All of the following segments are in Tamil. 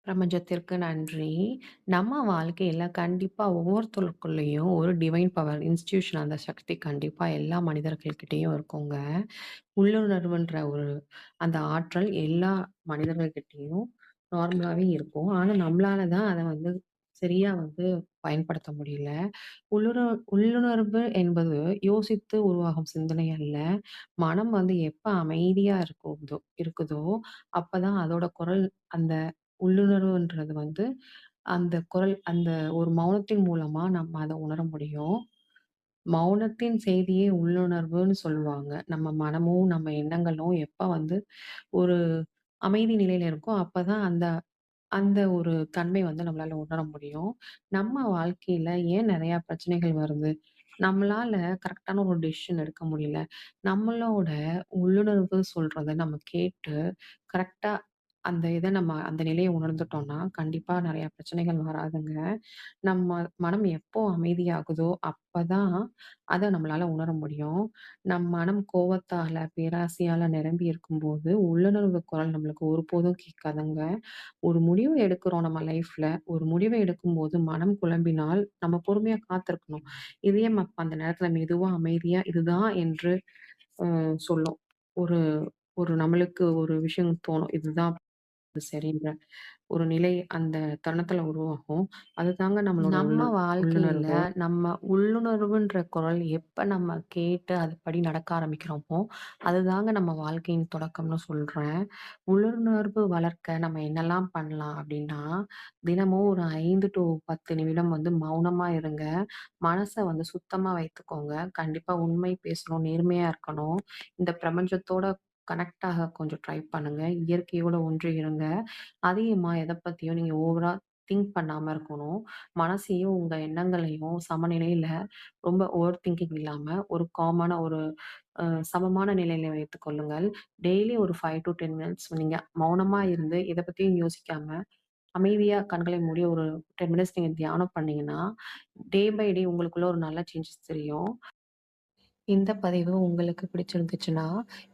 பிரபஞ்சத்திற்கு நன்றி. நம்ம வாழ்க்கையில கண்டிப்பா ஒவ்வொருத்தருக்குள்ளயும் ஒரு டிவைன் பவர், இன்ஸ்டிடியூஷன் அந்த சக்தி கண்டிப்பா எல்லா மனிதர்கள்கிட்டயும் இருக்குங்க. உள்ளுணர்வுன்ற ஒரு அந்த ஆற்றல் எல்லா மனிதர்கள்கிட்டயும் நார்மலாவே இருக்கும். ஆனா, நம்மளால தான் அத வந்து சரியா வந்து பயன்படுத்த முடியல. உள்ளுணர்வு என்பது யோசித்து உருவாகும் சிந்தனை அல்ல. மனம் வந்து எப்ப அமைதியா இருக்குதோ, அப்பதான் அதோட குரல் அந்த உள்ளுணர்வுன்றது வந்து அந்த குரல் அந்த ஒரு மௌனத்தின் மூலமா நம்ம அத உணர முடியும். மௌனத்தின் செய்தியே உள்ளுணர்வுன்னு சொல்லுவாங்க. நம்ம மனமும், நம்ம எண்ணங்களும் எப்ப வந்து ஒரு அமைதி நிலையில இருக்கோ, அப்பதான் அந்த அந்த ஒரு தன்மை வந்து நம்மளால உணர முடியும். நம்ம வாழ்க்கையில ஏன் நெறையா பிரச்சனைகள் வருது? நம்மளால கரெக்ட்டான ஒரு டெசிஷன் எடுக்க முடியல. நம்மளோட உள்ளுணர்வு சொல்றத நம்ம கேட்டு கரெக்ட்டா அந்த இத நம்ம அந்த நிலைய உணர்ந்துட்டோம்னா, கண்டிப்பா நெறைய பிரச்சனைகள் வராதுங்க. நம்ம மனம் எப்போ அமைதியாகுதோ, அப்பதான் அத நம்மளால உணர முடியும். மனம் கோவத்தால, பேராசையால நிரம்பி இருக்கும்போது, உள்ளுணர்வு குரல் நம்மளுக்கு ஒருபோதும் கேட்காதுங்க. ஒரு முடிவு எடுக்கிறோம் நம்ம லைஃப்ல. ஒரு முடிவ எடுக்கும்போது மனம் குழம்பினால், நம்ம பொறுமையா காத்திருக்கணும். இதயம் அப்ப அந்த நேரத்துல மெதுவா, அமைதியா இதுதான் என்று சொல்லும். ஒரு ஒரு நம்மளுக்கு ஒரு விஷயம் தோணும். இதுதான் சரின்ற ஒரு நிலை அந்த தருணத்துல உருவாகும். அதுதாங்க நம்மளோட நம்ம வாழ்க்கையில உள்ளுணர்வு. நம்ம உள்ளுணர்வுன்ற குரல் எப்ப நம்ம கேட்டு அதுபடி நடக்க ஆரம்பிக்கிறோமோ, அதுதாங்க நம்ம வாழ்க்கையின் தொடக்கம்னு சொல்றேன். உள்ளுணர்வு வளர்க்க நம்ம என்னெல்லாம் பண்ணலாம் அப்டின்னா, தினமும் ஒரு 5 டூ 10 நிமிடம் வந்து மௌனமா இருங்க. மனச வந்து சுத்தமா வைத்துக்கோங்க. கண்டிப்பா உண்மை பேசணும், நேர்மையா இருக்கணும். இந்த பிரபஞ்சத்தோட கனெக்ட் ஆக கொஞ்சம் ட்ரை பண்ணுங்க. இயற்கையோட ஒன்றி இருங்க. அதிகமா எத பத்தியும் நீங்க ஓவரா திங்க் பண்ணாம இருக்கணும். மனசையும், உங்க எண்ணங்களையும் சமநிலையில ரொம்ப ஓவர் திங்கிங் இல்லாம ஒரு காமான ஒரு சமமான நிலையில வைத்துக் கொள்ளுங்கள். டெய்லி ஒரு 5 டூ 10 மினிட்ஸ் நீங்க மௌனமா இருந்து எத பத்தியும் யோசிக்காம, அமைதியா கண்களை மூடி ஒரு 10 மினிட்ஸ் நீங்க தியானம் பண்ணீங்கன்னா, டே பை டே உங்களுக்குள்ள ஒரு நல்ல சேஞ்சஸ் தெரியும். இந்த பதிவு உங்களுக்கு பிடிச்சிருந்துச்சுன்னா,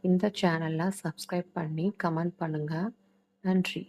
இந்த சேனல சப்ஸ்கிரைப் பண்ணி கமெண்ட் பண்ணுங்க. நன்றி.